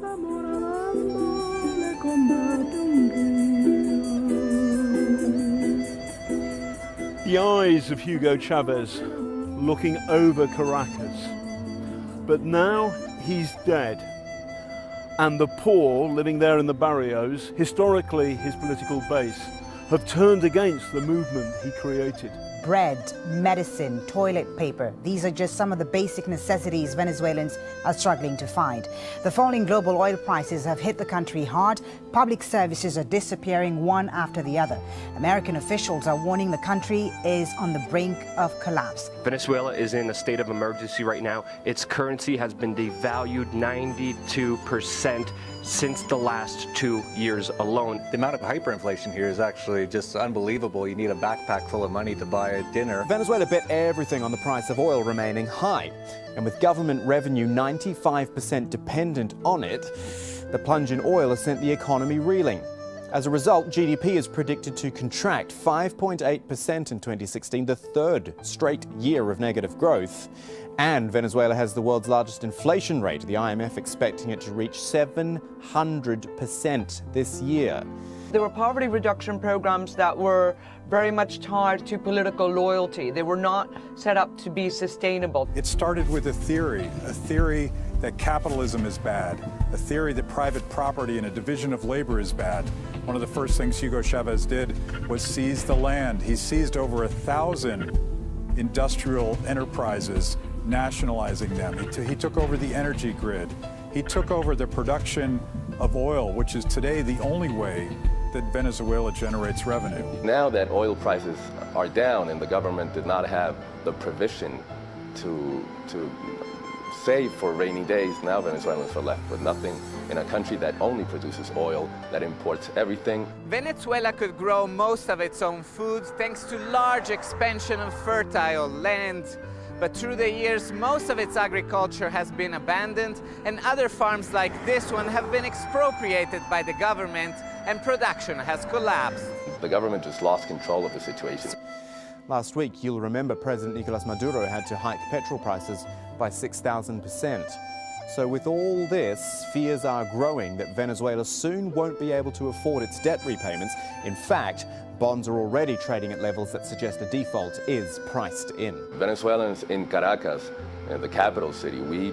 The eyes of Hugo Chavez looking over Caracas. But now he's dead. And the poor living there in the barrios, historically his political base, have turned against the movement he created. Bread, medicine, toilet paper. These are just some of the basic necessities Venezuelans are struggling to find. The falling global oil prices have hit the country hard. Public services are disappearing one after the other. American officials are warning the country is on the brink of collapse. Venezuela is in a state of emergency right now. Its currency has been devalued 92% since the last 2 years alone. The amount of hyperinflation here is actually just unbelievable. You need a backpack full of money to buy a dinner. Venezuela bet everything on the price of oil remaining high. And with government revenue 95% dependent on it, the plunge in oil has sent the economy reeling. As a result, GDP is predicted to contract 5.8% in 2016, the third straight year of negative growth. And Venezuela has the world's largest inflation rate, the IMF expecting it to reach 700% this year. There were poverty reduction programs that were very much tied to political loyalty. They were not set up to be sustainable. It started with a theory that capitalism is bad, a theory that private property and a division of labor is bad. One of the first things Hugo Chavez did was seize the land. He seized over 1,000 industrial enterprises, nationalizing them. He took over the energy grid. He took over the production of oil, which is today the only way that Venezuela generates revenue. Now that oil prices are down and the government did not have the provision to save for rainy days, now Venezuelans are left with nothing in a country that only produces oil, that imports everything. Venezuela could grow most of its own food thanks to large expansion of fertile land. But through the years, most of its agriculture has been abandoned, and other farms like this one have been expropriated by the government, and production has collapsed. The government just lost control of the situation. Last week, you'll remember President Nicolas Maduro had to hike petrol prices by 6,000%. So with all this, fears are growing that Venezuela soon won't be able to afford its debt repayments. In fact, bonds are already trading at levels that suggest a default is priced in. Venezuelans in Caracas, the capital city, we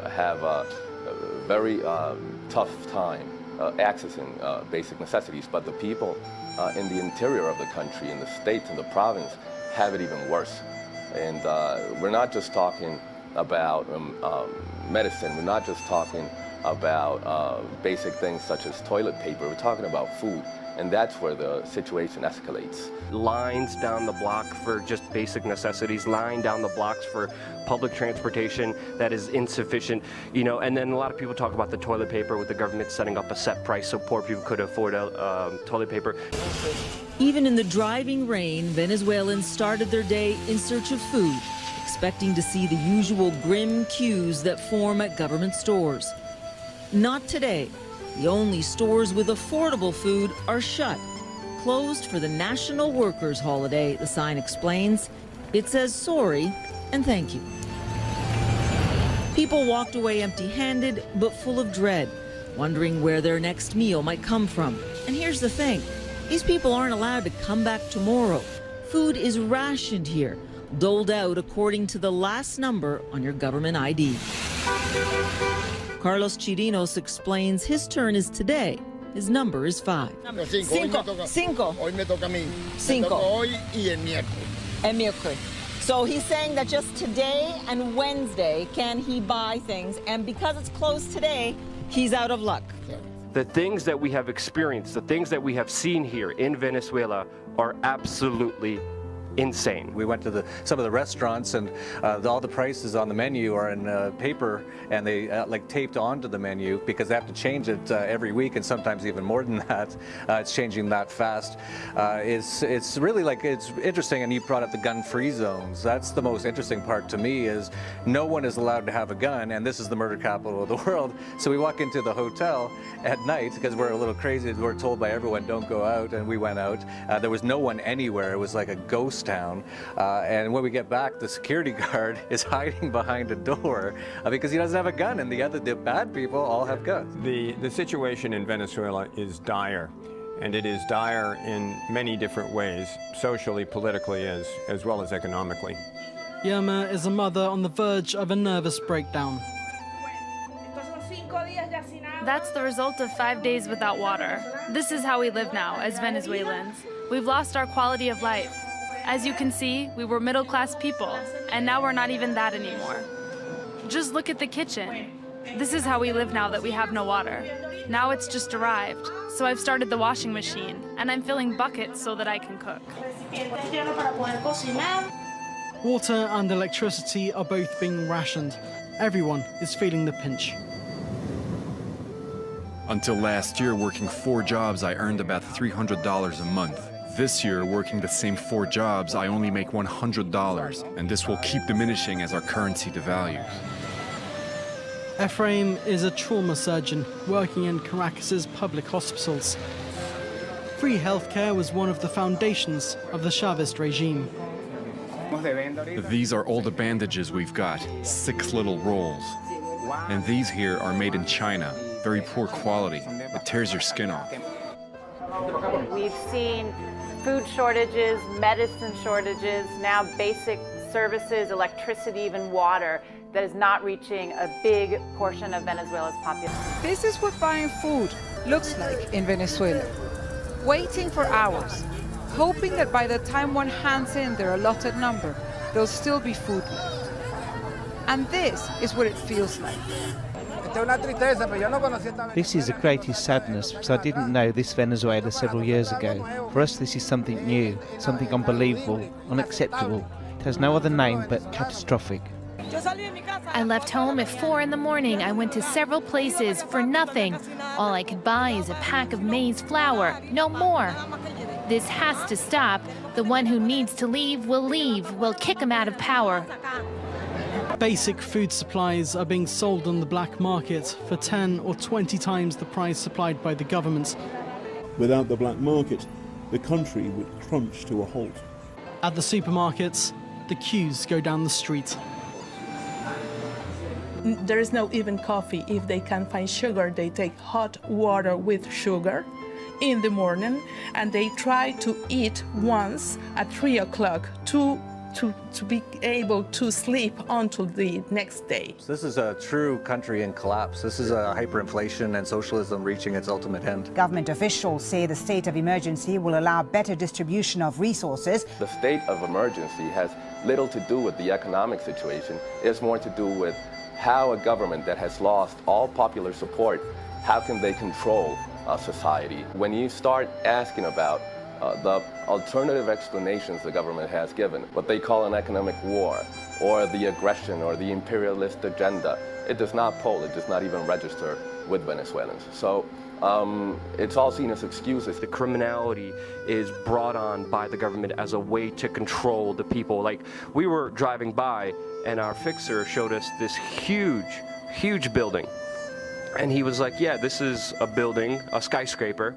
have a very tough time accessing basic necessities, but the people in the interior of the country, in the state, in the province, have it even worse. And we're not just talking about medicine, we're not just talking about basic things such as toilet paper, we're talking about food. And that's where the situation escalates. Lines down the block for just basic necessities, line down the blocks for public transportation that is insufficient, you know, and then a lot of people talk about the toilet paper with the government setting up a set price so poor people could afford toilet paper. Even in the driving rain, Venezuelans started their day in search of food, expecting to see the usual grim queues that form at government stores. Not today. The only stores with affordable food are shut, closed for the National Workers' Holiday, the sign explains. It says sorry and thank you. People walked away empty-handed but full of dread, wondering where their next meal might come from. And here's the thing, these people aren't allowed to come back tomorrow. Food is rationed here, doled out according to the last number on your government ID. Carlos Chirinos explains his turn is today. His number is 5. Cinco. Hoy me toca a mí. Cinco. Hoy y el miércoles. El miércoles. So he's saying that just today and Wednesday can he buy things, and because it's closed today, he's out of luck. The things that we have experienced, the things that we have seen here in Venezuela are absolutely insane. We went to some of the restaurants, and all the prices on the menu are in paper, and they like taped onto the menu because they have to change it every week, and sometimes even more than that. It's changing that fast. It's really like, it's interesting, and you brought up the gun-free zones. That's the most interesting part to me, is no one is allowed to have a gun, and this is the murder capital of the world. So we walk into the hotel at night because we're a little crazy. We're told by everyone, don't go out, and we went out. There was no one anywhere. It was like a ghost town. And when we get back, the security guard is hiding behind a door because he doesn't have a gun, and the bad people all have guns. The situation in Venezuela is dire, and it is dire in many different ways, socially, politically, as well as economically. Irma is a mother on the verge of a nervous breakdown. That's the result of 5 days without water. This is how we live now as Venezuelans. We've lost our quality of life. As you can see, we were middle-class people, and now we're not even that anymore. Just look at the kitchen. This is how we live now that we have no water. Now it's just arrived, so I've started the washing machine, and I'm filling buckets so that I can cook. Water and electricity are both being rationed. Everyone is feeling the pinch. Until last year, working 4 jobs, I earned about $300 a month. This year, working the same 4 jobs, I only make $100, and this will keep diminishing as our currency devalues. Ephraim is a trauma surgeon working in Caracas's public hospitals. Free healthcare was one of the foundations of the Chavez regime. These are all the bandages we've got, 6 little rolls. And these here are made in China, very poor quality. It tears your skin off. We've seen food shortages, medicine shortages, now basic services, electricity, even water, that is not reaching a big portion of Venezuela's population. This is what buying food looks like in Venezuela. Waiting for hours, hoping that by the time one hands in their allotted number, there'll still be food left. And this is what it feels like. This is the greatest sadness because I didn't know this Venezuela several years ago. For us, this is something new, something unbelievable, unacceptable. It has no other name but catastrophic. I left home at 4 in the morning. I went to several places for nothing. All I could buy is a pack of maize flour, no more. This has to stop. The one who needs to leave will leave. We'll kick him out of power. Basic food supplies are being sold on the black market for 10 or 20 times the price supplied by the government. Without the black market, the country would crunch to a halt. At the supermarkets, the queues go down the street. There is no even coffee. If they can find sugar, they take hot water with sugar in the morning, and they try to eat once at 3 o'clock to be able to sleep until the next day. This is a true country in collapse. This is a hyperinflation and socialism reaching its ultimate end. Government officials say the state of emergency will allow better distribution of resources. The state of emergency has little to do with the economic situation. It's more to do with how a government that has lost all popular support, how can they control society? When you start asking about the alternative explanations the government has given, what they call an economic war, or the aggression, or the imperialist agenda, it does not poll, it does not even register with Venezuelans. So it's all seen as excuses. The criminality is brought on by the government as a way to control the people. Like, we were driving by and our fixer showed us this huge building. And he was like, yeah, this is a building, a skyscraper,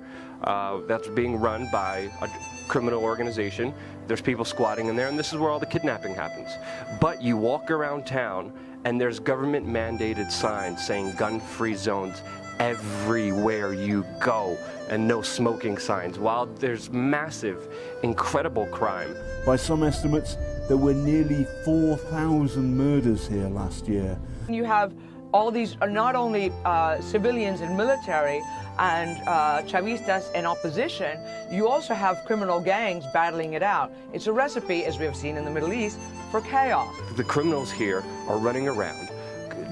that's being run by a criminal organization. There's people squatting in there, and this is where all the kidnapping happens. But you walk around town, and there's government-mandated signs saying gun-free zones everywhere you go, and no smoking signs, while there's massive, incredible crime. By some estimates, there were nearly 4,000 murders here last year. You have all these are not only civilians and military and Chavistas in opposition, you also have criminal gangs battling it out. It's a recipe, as we have seen in the Middle East, for chaos. The criminals here are running around,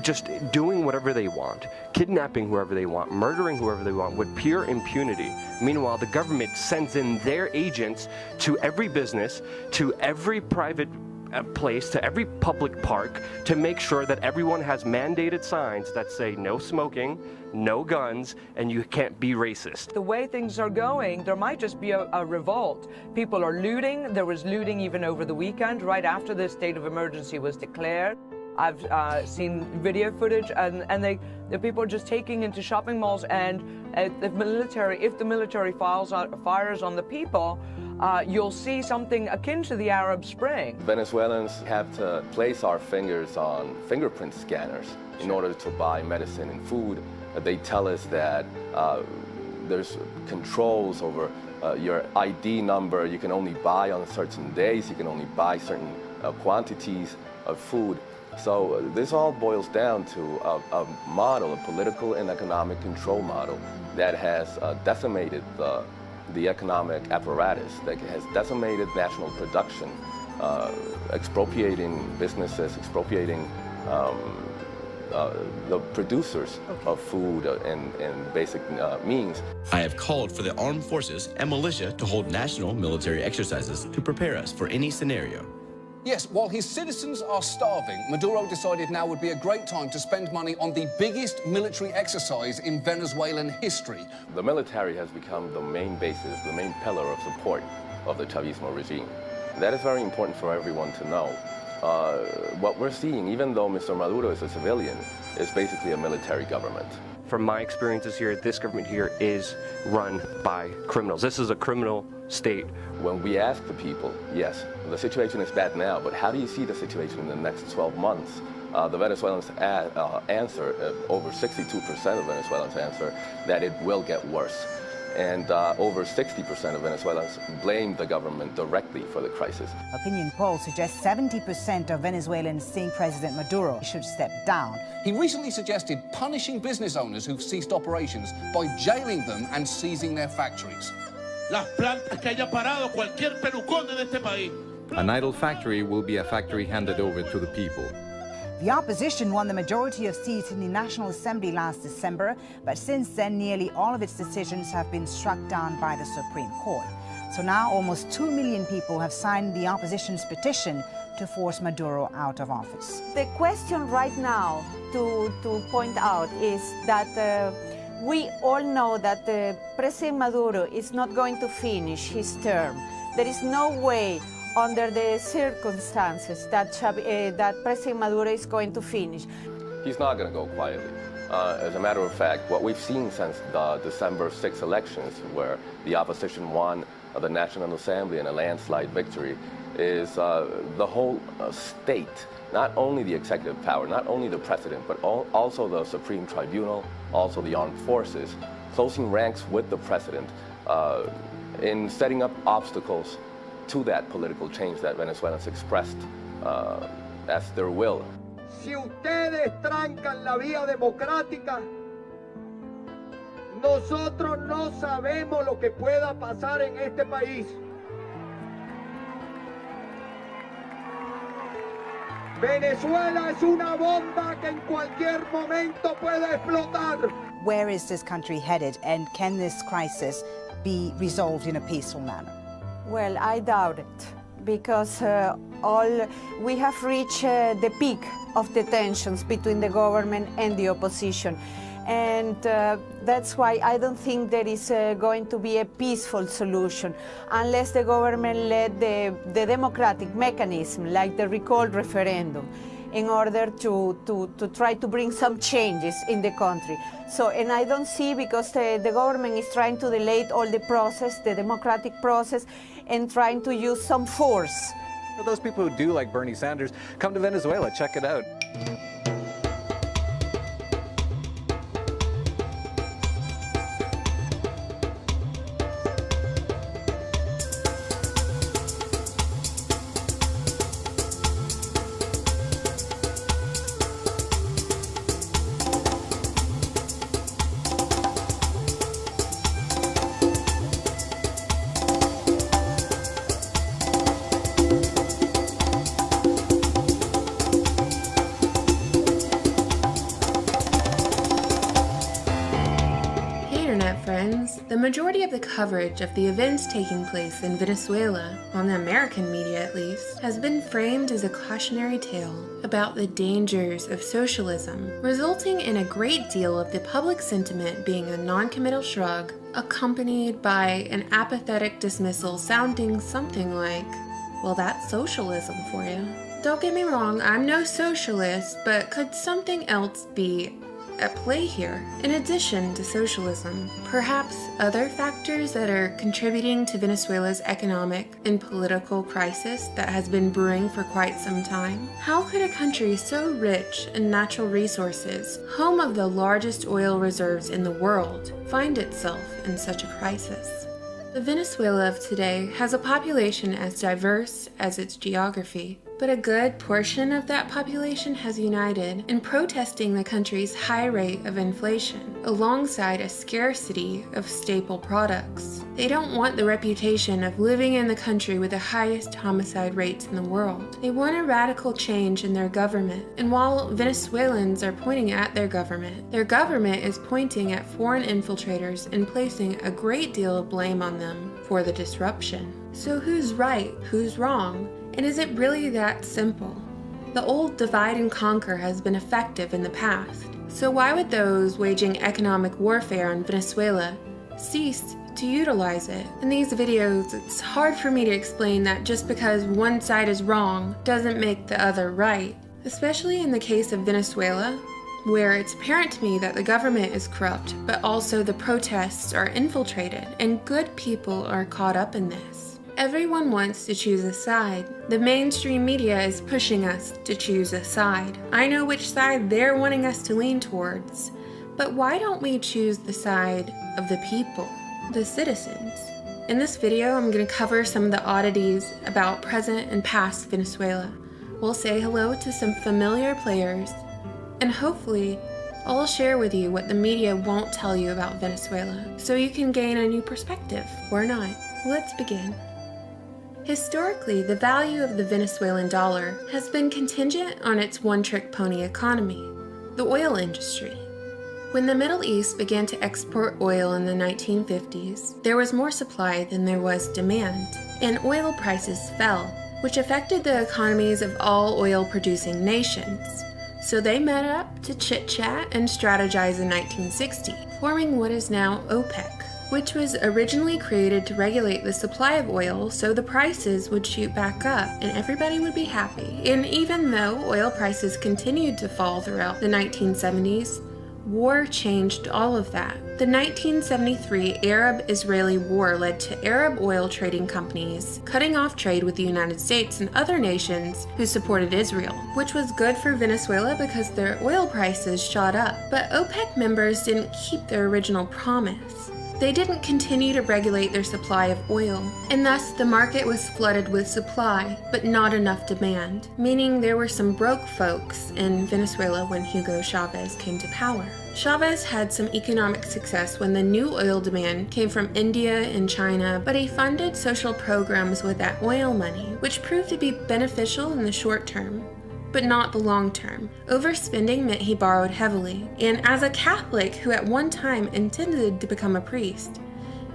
just doing whatever they want, kidnapping whoever they want, murdering whoever they want with pure impunity. Meanwhile, the government sends in their agents to every business, to every private place, to every public park, to make sure that everyone has mandated signs that say no smoking, no guns, and you can't be racist. The way things are going, there might just be a revolt. People are looting. There was looting even over the weekend, right after the state of emergency was declared. I've seen video footage, and the people are just taking into shopping malls, and if the military fires on the people, you'll see something akin to the Arab Spring. Venezuelans have to place our fingers on fingerprint scanners in order to buy medicine and food. They tell us that there's controls over your ID number. You can only buy on certain days. You can only buy certain quantities of food. So this all boils down to a model, a political and economic control model that has decimated the economic apparatus, that has decimated national production, expropriating businesses, expropriating the producers of food and basic means. I have called for the armed forces and militia to hold national military exercises to prepare us for any scenario. Yes, while his citizens are starving, Maduro decided now would be a great time to spend money on the biggest military exercise in Venezuelan history. The military has become the main basis, the main pillar of support of the Chavismo regime. That is very important for everyone to know. What we're seeing, even though Mr. Maduro is a civilian, is basically a military government. From my experiences here, this government here is run by criminals. This is a criminal state. When we ask the people, yes, the situation is bad now, but how do you see the situation in the next 12 months? The Venezuelans answer, over 62% of Venezuelans answer that it will get worse. And over 60% of Venezuelans blame the government directly for the crisis. Opinion polls suggest 70% of Venezuelans think President Maduro should step down. He recently suggested punishing business owners who've ceased operations by jailing them and seizing their factories. An idle factory will be a factory handed over to the people. The opposition won the majority of seats in the National Assembly last December, but since then nearly all of its decisions have been struck down by the Supreme Court. So now almost 2 million people have signed the opposition's petition to force Maduro out of office. The question right now to point out is that we all know that President Maduro is not going to finish his term. There is no way under the circumstances that President Maduro is going to finish. He's not going to go quietly. As a matter of fact, what we've seen since the December 6 elections, where the opposition won the National Assembly in a landslide victory, is the whole state, not only the executive power, not only the president, but also the Supreme Tribunal, also the armed forces, closing ranks with the president in setting up obstacles to that political change that Venezuelans expressed as their will. Si ustedes trancan la vía democrática, nosotros no sabemos lo que pueda pasar en este país. Venezuela es una bomba que en cualquier momento puede explotar. Where is this country headed, and can this crisis be resolved in a peaceful manner? Well, I doubt it, because we have reached the peak of the tensions between the government and the opposition. And that's why I don't think there is going to be a peaceful solution unless the government led the democratic mechanism, like the recall referendum, in order to try to bring some changes in the country. So, and I don't see, because the government is trying to delay all the process, the democratic process, and trying to use some force. For those people who do like Bernie Sanders, come to Venezuela, check it out. The majority of the coverage of the events taking place in Venezuela, on the American media at least, has been framed as a cautionary tale about the dangers of socialism, resulting in a great deal of the public sentiment being a non-committal shrug, accompanied by an apathetic dismissal sounding something like, well, that's socialism for you. Don't get me wrong, I'm no socialist, but could something else be at play here, in addition to socialism? Perhaps other factors that are contributing to Venezuela's economic and political crisis that has been brewing for quite some time? How could a country so rich in natural resources, home of the largest oil reserves in the world, find itself in such a crisis? The Venezuela of today has a population as diverse as its geography, but a good portion of that population has united in protesting the country's high rate of inflation, alongside a scarcity of staple products. They don't want the reputation of living in the country with the highest homicide rates in the world. They want a radical change in their government, and while Venezuelans are pointing at their government is pointing at foreign infiltrators and placing a great deal of blame on them for the disruption. So who's right? Who's wrong? And is it really that simple? The old divide and conquer has been effective in the past, so why would those waging economic warfare on Venezuela cease to utilize it? In these videos, it's hard for me to explain that just because one side is wrong doesn't make the other right, especially in the case of Venezuela, where it's apparent to me that the government is corrupt, but also the protests are infiltrated and good people are caught up in this. Everyone wants to choose a side. The mainstream media is pushing us to choose a side. I know which side they're wanting us to lean towards, but why don't we choose the side of the people, the citizens? In this video, I'm going to cover some of the oddities about present and past Venezuela. We'll say hello to some familiar players, and hopefully I'll share with you what the media won't tell you about Venezuela, so you can gain a new perspective, or not. Let's begin. Historically, the value of the Venezuelan dollar has been contingent on its one-trick pony economy, the oil industry. When the Middle East began to export oil in the 1950s, there was more supply than there was demand, and oil prices fell, which affected the economies of all oil-producing nations. So they met up to chit-chat and strategize in 1960, forming what is now OPEC, which was originally created to regulate the supply of oil so the prices would shoot back up and everybody would be happy. And even though oil prices continued to fall throughout the 1970s, war changed all of that. The 1973 Arab-Israeli War led to Arab oil trading companies cutting off trade with the United States and other nations who supported Israel, which was good for Venezuela because their oil prices shot up. But OPEC members didn't keep their original promise. They didn't continue to regulate their supply of oil, and thus the market was flooded with supply, but not enough demand, meaning there were some broke folks in Venezuela when Hugo Chavez came to power. Chavez had some economic success when the new oil demand came from India and China, but he funded social programs with that oil money, which proved to be beneficial in the short term, but not the long term. Overspending meant he borrowed heavily, and as a Catholic who at one time intended to become a priest,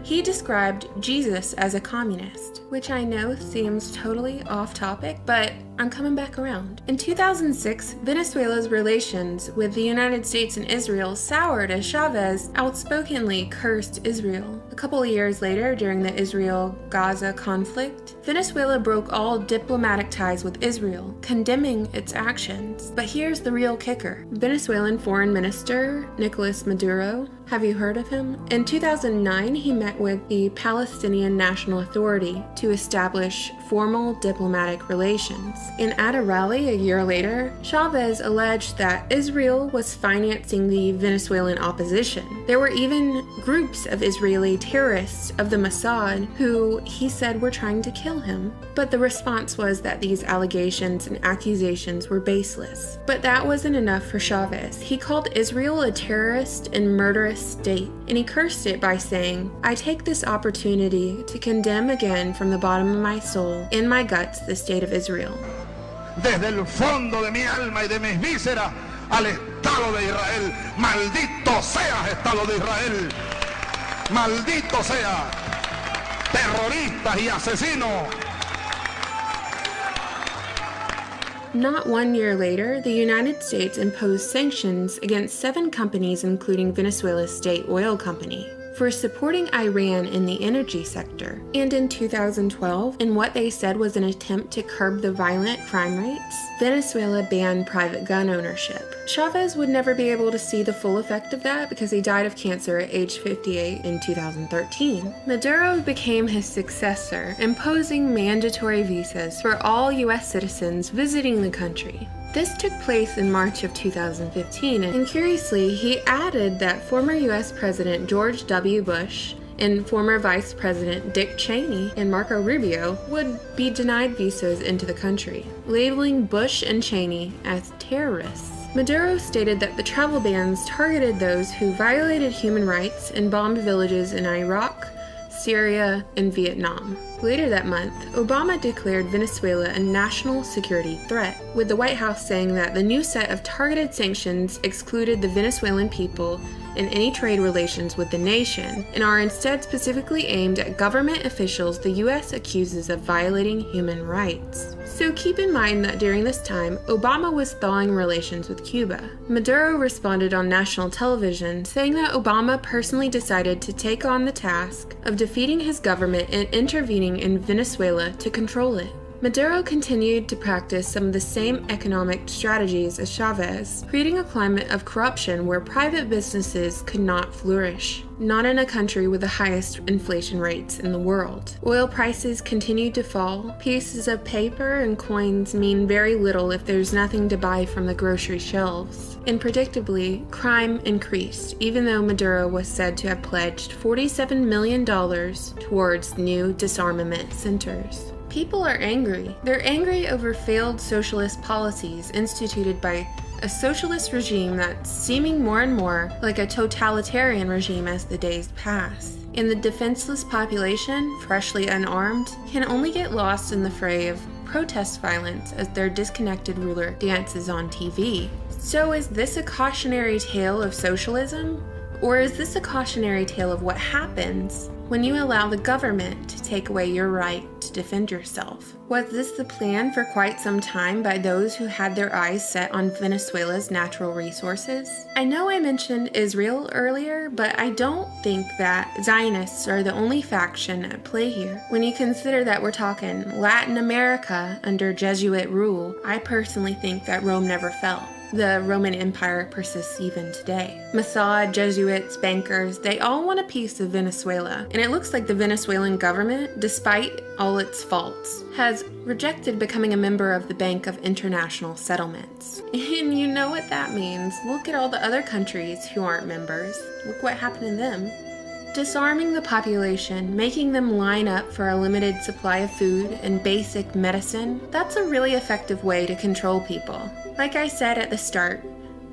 he described Jesus as a communist, which I know seems totally off topic, but I'm coming back around. In 2006, Venezuela's relations with the United States and Israel soured as Chavez outspokenly cursed Israel. A couple of years later, during the Israel-Gaza conflict, Venezuela broke all diplomatic ties with Israel, condemning its actions. But here's the real kicker. Venezuelan Foreign Minister Nicolas Maduro, have you heard of him? In 2009, he met with the Palestinian National Authority to establish formal diplomatic relations. And at a rally a year later, Chavez alleged that Israel was financing the Venezuelan opposition. There were even groups of Israeli terrorists of the Mossad who he said were trying to kill him. But the response was that these allegations and accusations were baseless. But that wasn't enough for Chavez. He called Israel a terrorist and murderous state, and he cursed it by saying, "I take this opportunity to condemn again from the bottom of my soul and my guts the state of Israel." Desde el fondo de mi alma y de mis vísceras al Estado de Israel. Maldito seas, Estado de Israel. Maldito sea. Terroristas y asesinos. Not 1 year later, the United States imposed sanctions against 7 companies, including Venezuela's state oil company, for supporting Iran in the energy sector. And in 2012, in what they said was an attempt to curb the violent crime rates, Venezuela banned private gun ownership. Chavez would never be able to see the full effect of that because he died of cancer at age 58 in 2013. Maduro became his successor, imposing mandatory visas for all U.S. citizens visiting the country. This took place in March of 2015, and curiously, he added that former U.S. President George W. Bush and former Vice President Dick Cheney and Marco Rubio would be denied visas into the country, labeling Bush and Cheney as terrorists. Maduro stated that the travel bans targeted those who violated human rights and bombed villages in Iraq, Syria, and Vietnam. Later that month, Obama declared Venezuela a national security threat, with the White House saying that the new set of targeted sanctions excluded the Venezuelan people and any trade relations with the nation, and are instead specifically aimed at government officials the U.S. accuses of violating human rights. So keep in mind that during this time, Obama was thawing relations with Cuba. Maduro responded on national television, saying that Obama personally decided to take on the task of defeating his government and intervening in Venezuela to control it. Maduro continued to practice some of the same economic strategies as Chavez, creating a climate of corruption where private businesses could not flourish. Not in a country with the highest inflation rates in the world. Oil prices continued to fall. Pieces of paper and coins mean very little if there's nothing to buy from the grocery shelves. And predictably, crime increased, even though Maduro was said to have pledged $47 million towards new disarmament centers. People are angry. They're angry over failed socialist policies instituted by a socialist regime that's seeming more and more like a totalitarian regime as the days pass. And the defenseless population, freshly unarmed, can only get lost in the fray of protest violence as their disconnected ruler dances on TV. So is this a cautionary tale of socialism? Or is this a cautionary tale of what happens when you allow the government to take away your right to defend yourself? Was this the plan for quite some time by those who had their eyes set on Venezuela's natural resources? I know I mentioned Israel earlier, but I don't think that Zionists are the only faction at play here. When you consider that we're talking Latin America under Jesuit rule, I personally think that Rome never fell. The Roman Empire persists even today. Mossad, Jesuits, bankers, they all want a piece of Venezuela. And it looks like the Venezuelan government, despite all its faults, has rejected becoming a member of the Bank of International Settlements. And you know what that means. Look at all the other countries who aren't members. Look what happened to them. Disarming the population, making them line up for a limited supply of food and basic medicine, that's a really effective way to control people. Like I said at the start,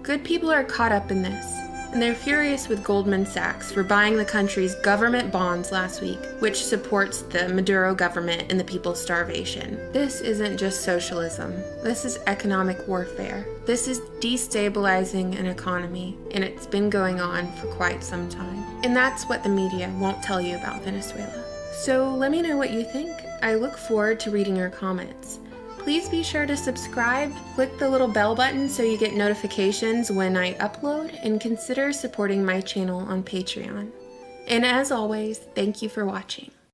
good people are caught up in this, and they're furious with Goldman Sachs for buying the country's government bonds last week, which supports the Maduro government and the people's starvation. This isn't just socialism. This is economic warfare. This is destabilizing an economy, and it's been going on for quite some time. And that's what the media won't tell you about Venezuela. So let me know what you think. I look forward to reading your comments. Please be sure to subscribe, click the little bell button so you get notifications when I upload, and consider supporting my channel on Patreon. And as always, thank you for watching.